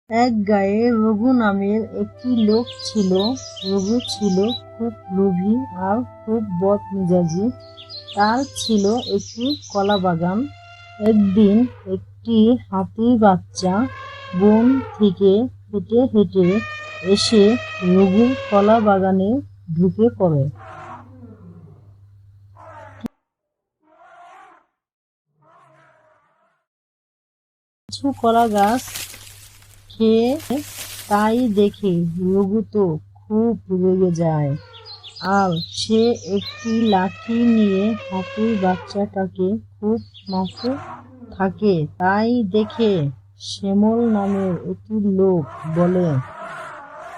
এক গাঁয়ে রঘু নামের একটি লোক ছিল। রঘু ছিল খুব লোভী আর খুব বদমেজাজি। তার ছিল একটি কলা বাগান। একদিন একটি হাতির বাচ্চা বন থেকে হেঁটে হেঁটে এসে রঘুর কলা বাগানে ঢুকে পড়ে। কিছু কলা গাছ খেয়ে তাই দেখে রঘু তো খুব রেগে যায়, আর সে একটি লাঠি নিয়ে হাতির বাচ্চাটাকে খুব মারতে থাকে। তাই দেখে শ্যামল নামের একটি লোক বলে,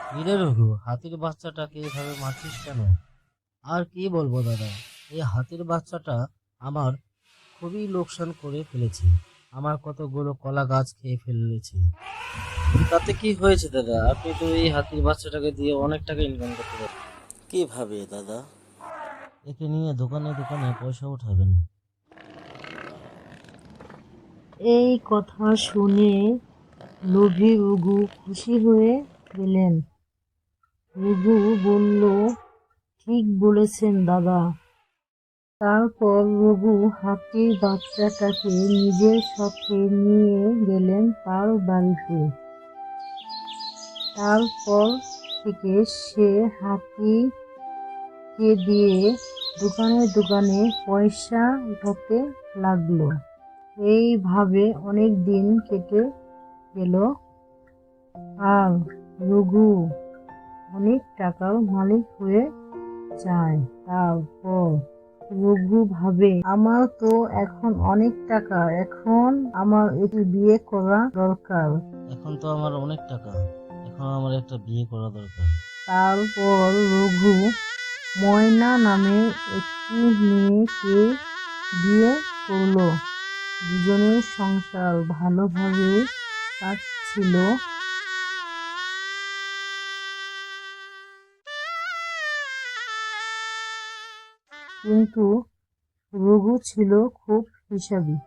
কিরে রঘু, হাতির বাচ্চাটাকে এভাবে মারছিস কেন? আর কি বলবো দাদা, এই হাতির বাচ্চাটা আমার খুবই লোকসান করে ফেলেছে। আমার কতগুলো কলা গাছ খেয়ে ফেলেছে। তাতে কি হয়েছে দাদা? আপনি তো এই হাতির বাচ্চাটাকে দিয়ে অনেক টাকা ইনকাম করতে পারেন। কিভাবে দাদা? একে নিয়ে দোকানে দোকানে পয়সা উঠাবেন। এই কথা শুনে লোভী রঘু খুশি হয়ে গেলেন। রঘু বলল, ঠিক বলেছেন দাদা। তারপর রঘু হাতির বাচ্চাটাকে নিজের সাথে নিয়ে গেলেন তার বাড়িতে। তারপর থেকে সে হাতিকে দিয়ে দোকানে দোকানে পয়সা উঠাতে লাগলো। এইভাবে অনেক দিন কেটে গেল, আর রঘু অনেক টাকার মালিক হয়ে যায়। তারপর রঘু ভাবে, আমার তো এখন অনেক টাকা, এখন আমার একটি বিয়ে করা দরকার। এখন তো আমার অনেক টাকা, এখন আমার একটা বিয়ে করা দরকার। তারপর রঘু ময়না নামে একটি মেয়েকে বিয়ে করলো। দুজনের সংসার ভালোভাবে কাটছিল। কিন্তু রঘু ছিল খুব হিসাবী,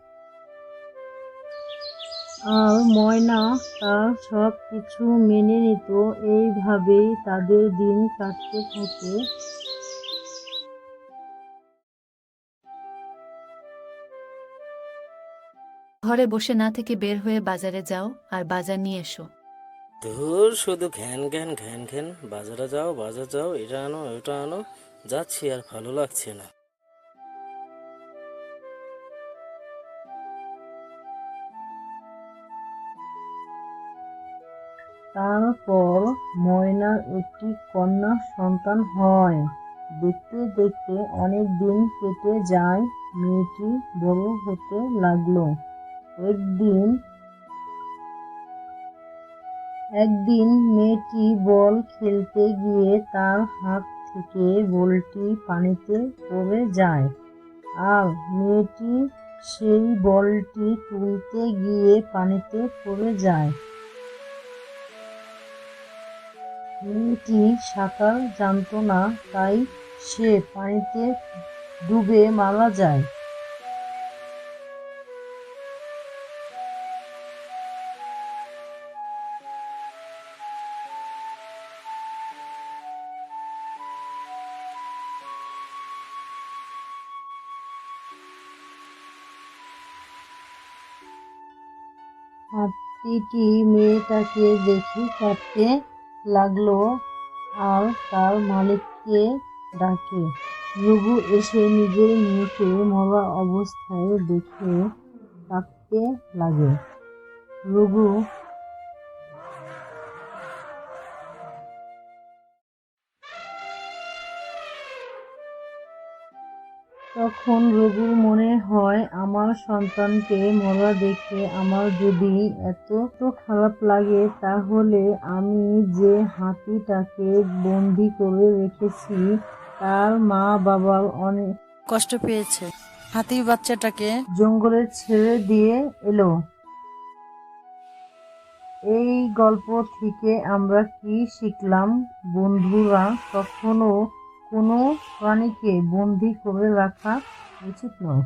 আর ময়না তার সব কিছু মেনে নিত। এইভাবেই তাদের দিন কাটতে থাকে। ঘরে বসে না থেকে বের হয়ে বাজারে যাও আর বাজার নিয়ে এসো। ধুর, শুধু ঘ্যান ঘ্যান ঘ্যান ঘ্যান, বাজারে যাও বাজার যাও, এটা আনো ওটা আনো, যাচ্ছি আর ভালো লাগছে না। তারপর ময়নার একটি কন্যা সন্তান হয়। দেখতে দেখতে অনেক দিন কেটে যায়। মেয়েটি বড় হতে লাগলো। একদিন একদিন মেয়েটি বল খেলতে গিয়ে তার হাত থেকে বলটি পানিতে পড়ে যায়, আর মেয়েটি সেই বলটি তুলতে গিয়ে পানিতে পড়ে যায়। মেয়েটি সাঁতার জানত না, তাই সে পানিতে ডুবে মারা যায়। হাতিটি মেয়েটাকে দেখে কাঁদতে লাগলো আর তার মালিককে ডাকে। রঘু এসে নিজের মেয়েকে মরা অবস্থায় দেখে কাঁদতে লাগে। রঘু তখন রঘুর মনে হয়, আমার সন্তানকে মরা দেখে আমার যদি এত খারাপ লাগে, তাহলে আমি যে হাতিটাকে বন্দি করে রেখেছি তার মা বাবার অনেক কষ্ট পেয়েছে। হাতির বাচ্চাটাকে জঙ্গলে ছেড়ে দিয়ে এলো। এই গল্প থেকে আমরা কি শিখলাম বন্ধুরা? কখনো কোনো প্রাণীকে বন্দি করে রাখা উচিত নয়।